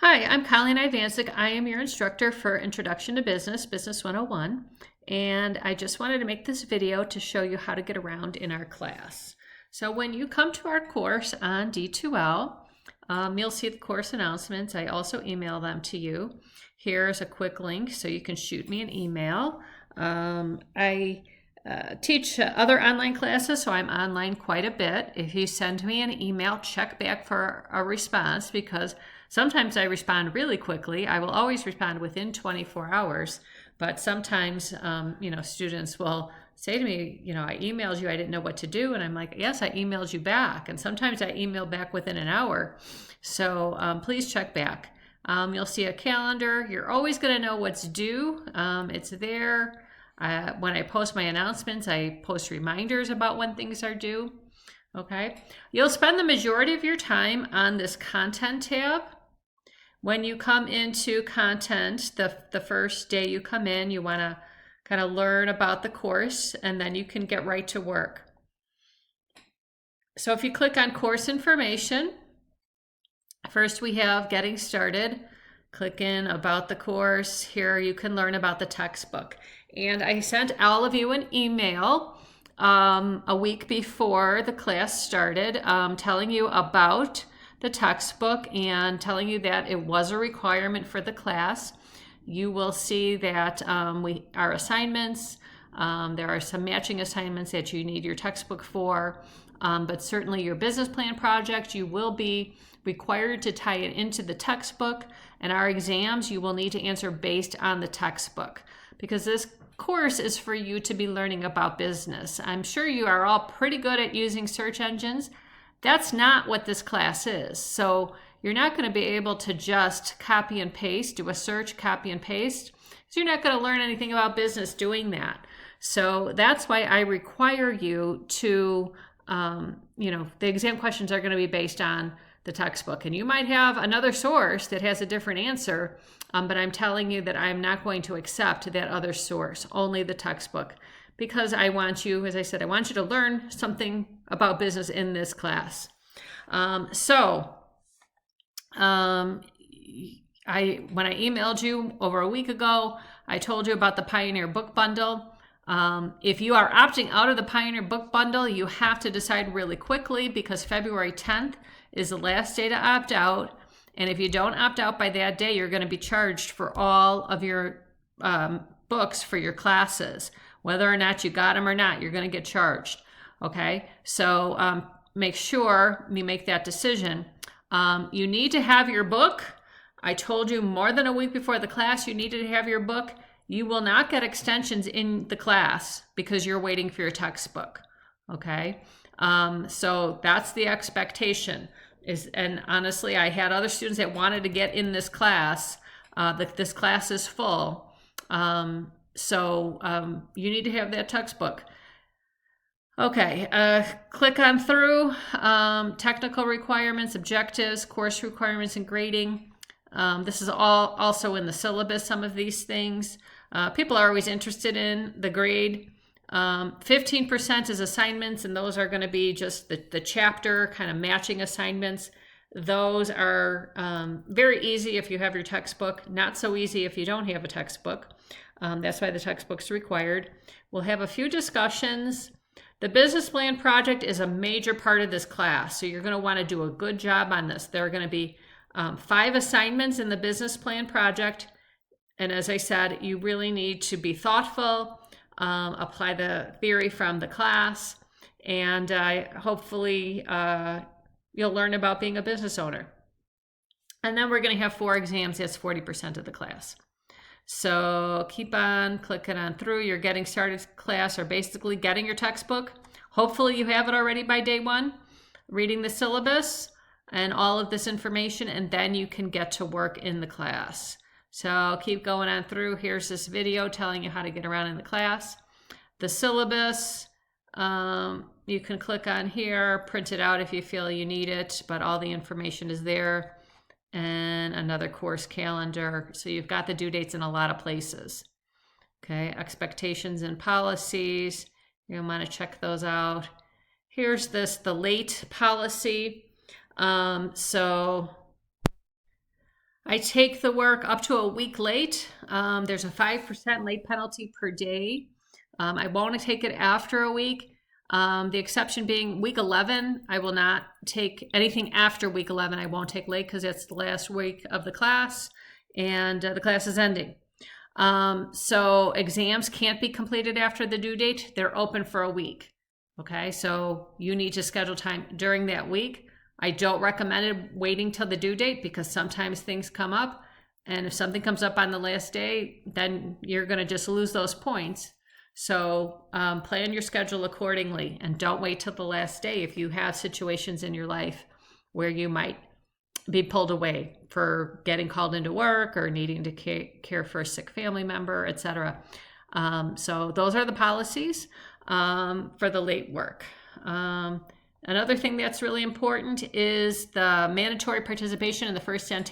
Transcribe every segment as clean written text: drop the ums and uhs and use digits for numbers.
Hi, I'm Colleen Ivancic. I am your instructor for Introduction to Business, Business 101, and I just wanted to make this video to show you how to get around in our class. So when you come to our course on D2L, you'll see the course announcements. I also email them to you. Here's a quick link so you can shoot me an email. I teach other online classes, so I'm online quite a bit. If you send me an email, check back for a response because sometimes I respond really quickly. I will always respond within 24 hours, but sometimes, students will say to me, I emailed you, I didn't know what to do. And I'm like, yes, I emailed you back. And sometimes I email back within an hour. So please check back. You'll see a calendar. You're always going to know what's due. It's there. When I post my announcements, I post reminders about when things are due. Okay. You'll spend the majority of your time on this content tab. When you come into content, the first day you come in, you want to kind of learn about the course, and then you can get right to work. So if you click on course information, first we have getting started. Click in about the course. Here you can learn about the textbook. And I sent all of you an email a week before the class started telling you about the textbook and telling you that it was a requirement for the class. You will see that our assignments, there are some matching assignments that you need your textbook for, but certainly your business plan project, you will be required to tie it into the textbook, and our exams you will need to answer based on the textbook because this course is for you to be learning about business. I'm sure you are all pretty good at using search engines. That's not what this class is. So you're not going to be able to just copy and paste, do a search, copy and paste, because you're not going to learn anything about business doing that. So that's why I require you to, the exam questions are going to be based on the textbook. And you might have another source that has a different answer, but I'm telling you that I'm not going to accept that other source, only the textbook. Because I want you, as I said, I want you to learn something about business in this class. When I emailed you over a week ago, I told you about the Pioneer Book Bundle. If you are opting out of the Pioneer Book Bundle, you have to decide really quickly because February 10th is the last day to opt out. And if you don't opt out by that day, you're going to be charged for all of your books for your classes. Whether or not you got them or not, you're going to get charged. Okay, so make sure you make that decision. You need to have your book. I told you more than a week before the class you needed to have your book. You will not get extensions in the class because you're waiting for your textbook. Okay, so that's the expectation. And honestly, I had other students that wanted to get in this class. This class is full. So you need to have that textbook. Okay, click on through, technical requirements, objectives, course requirements, and grading. This is all also in the syllabus, some of these things. People are always interested in the grade. 15% is assignments, and those are going to be just the chapter kind of matching assignments. Those are very easy if you have your textbook, not so easy if you don't have a textbook. That's why the textbook's required. We'll have a few discussions. The business plan project is a major part of this class, so you're going to want to do a good job on this. There are going to be 5 assignments in the business plan project, and as I said, you really need to be thoughtful, apply the theory from the class, and hopefully you'll learn about being a business owner. And then we're going to have 4 exams. That's 40% of the class. So keep on clicking on through. Your getting started class are basically getting your textbook. Hopefully you have it already by day 1, reading the syllabus and all of this information, and then you can get to work in the class. So keep going on through. Here's this video telling you how to get around in the class. The syllabus, you can click on here, print it out if you feel you need it, but all the information is there. And another course calendar. So you've got the due dates in a lot of places. Okay, expectations and policies. You want to check those out. Here's the late policy. So I take the work up to a week late. There's a 5% late penalty per day. I won't take it after a week. The exception being week 11, I will not take anything after week 11. I won't take late because it's the last week of the class and the class is ending. So exams can't be completed after the due date. They're open for a week. Okay, so you need to schedule time during that week. I don't recommend waiting till the due date because sometimes things come up. And if something comes up on the last day, then you're going to just lose those points. So plan your schedule accordingly and don't wait till the last day if you have situations in your life where you might be pulled away for getting called into work or needing to care for a sick family member, etc. So those are the policies for the late work. Another thing that's really important is the mandatory participation in the first 10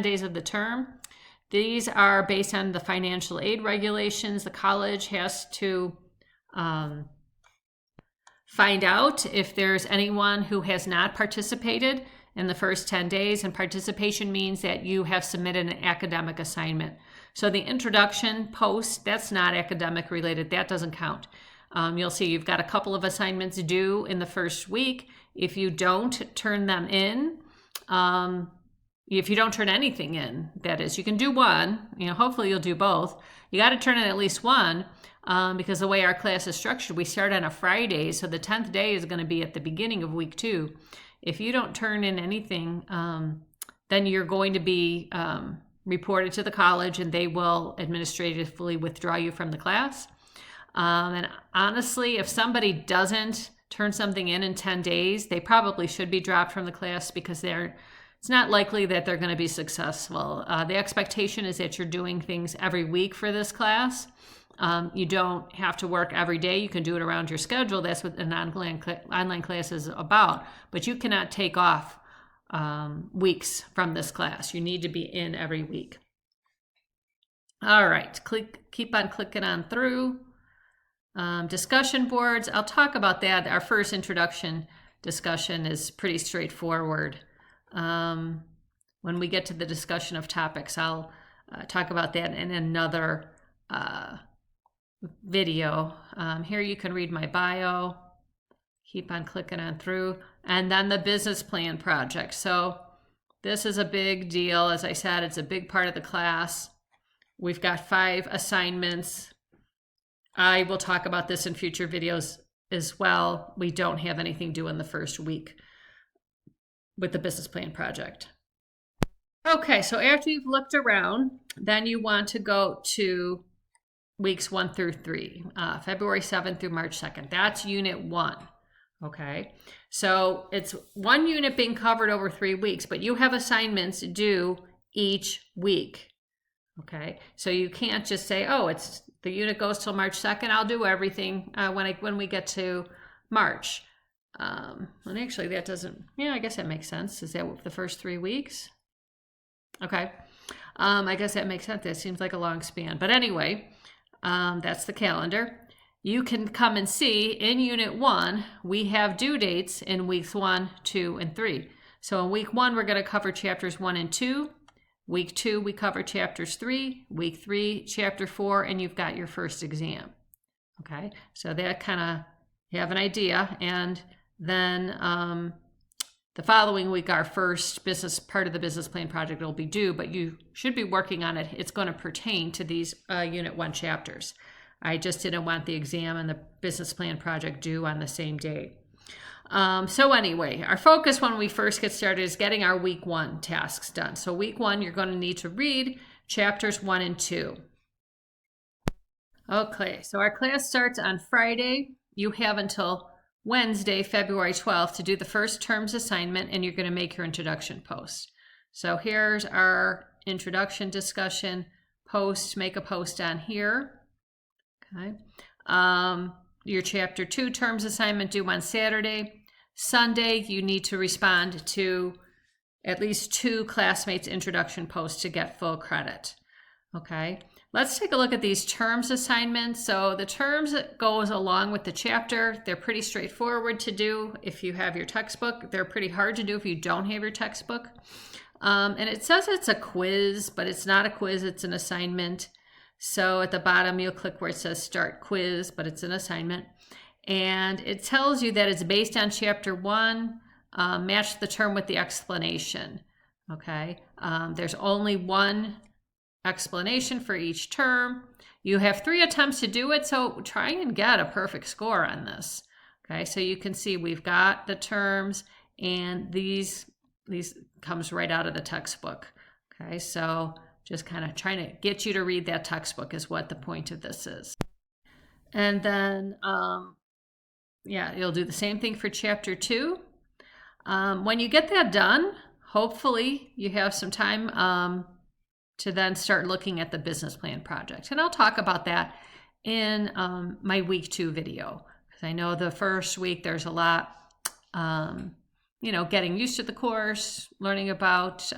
days of the term. These are based on the financial aid regulations. The college has to find out if there's anyone who has not participated in the first 10 days, and participation means that you have submitted an academic assignment. So the introduction post, that's not academic related, that doesn't count. You'll see you've got a couple of assignments due in the first week. If you don't turn them in, if you don't turn anything in, that is, you can do one, hopefully you'll do both. You got to turn in at least one because the way our class is structured, we start on a Friday. So the 10th day is going to be at the beginning of week 2. If you don't turn in anything, then you're going to be reported to the college and they will administratively withdraw you from the class. And honestly, if somebody doesn't turn something in 10 days, they probably should be dropped from the class because it's not likely that they're going to be successful. The expectation is that you're doing things every week for this class. You don't have to work every day. You can do it around your schedule. That's what an online class is about. But you cannot take off weeks from this class. You need to be in every week. All right, keep on clicking on through. Discussion boards, I'll talk about that. Our first introduction discussion is pretty straightforward. When we get to the discussion of topics, I'll talk about that in another video. Here you can read my bio. Keep on clicking on through. And then the business plan project. So this is a big deal. As I said, it's a big part of the class. We've got 5 assignments. I will talk about this in future videos as well. We don't have anything due in the first week with the business plan project. Okay, so after you've looked around, then you want to go to weeks 1 through 3, February 7th through March 2nd. That's unit 1. Okay, so it's one unit being covered over 3 weeks, but you have assignments due each week. Okay, so you can't just say, oh, the unit goes till March 2nd. I'll do everything when we get to March. And actually that doesn't, I guess that makes sense. Is that the first 3 weeks? Okay. I guess that makes sense. That seems like a long span. But anyway, that's the calendar. You can come and see in unit 1, we have due dates in weeks 1, 2, and 3. So in week 1, we're going to cover chapters 1 and 2. Week 2, we cover chapters 3. Week 3, chapter 4, and you've got your first exam. Okay, so that kind of, you have an idea. And then the following week, our first part of the business plan project will be due, but you should be working on it. It's going to pertain to these Unit 1 chapters. I just didn't want the exam and the business plan project due on the same day. So anyway, our focus when we first get started is getting our week 1 tasks done. So week 1, you're going to need to read chapters 1 and 2. Okay, so our class starts on Friday. You have until Wednesday, February 12th to do the first term's assignment, and you're going to make your introduction post. So here's our introduction discussion post. Make a post on here. Okay. Your chapter 2 terms assignment due on Saturday. Sunday, you need to respond to at least 2 classmates' introduction posts to get full credit. Okay, let's take a look at these terms assignments. So the terms goes along with the chapter. They're pretty straightforward to do if you have your textbook. They're pretty hard to do if you don't have your textbook. And it says it's a quiz, but it's not a quiz, it's an assignment. So at the bottom, you'll click where it says Start Quiz, but it's an assignment. And it tells you that it's based on Chapter 1, match the term with the explanation, okay? There's only one explanation for each term. You have 3 attempts to do it, so try and get a perfect score on this, okay? So you can see we've got the terms, and these comes right out of the textbook, okay? So just kind of trying to get you to read that textbook is what the point of this is. And then, yeah, you'll do the same thing for Chapter 2. When you get that done, hopefully you have some time to then start looking at the business plan project. And I'll talk about that in my week 2 video, because I know the first week there's a lot, getting used to the course, learning about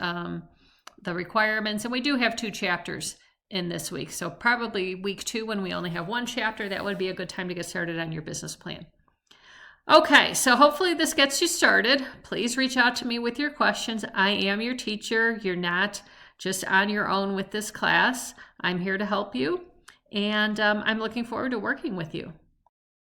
the requirements, and we do have 2 chapters in this week. So probably week 2, when we only have 1 chapter, that would be a good time to get started on your business plan. Okay, so hopefully this gets you started. Please reach out to me with your questions. I am your teacher. You're not just on your own with this class. I'm here to help you, and I'm looking forward to working with you.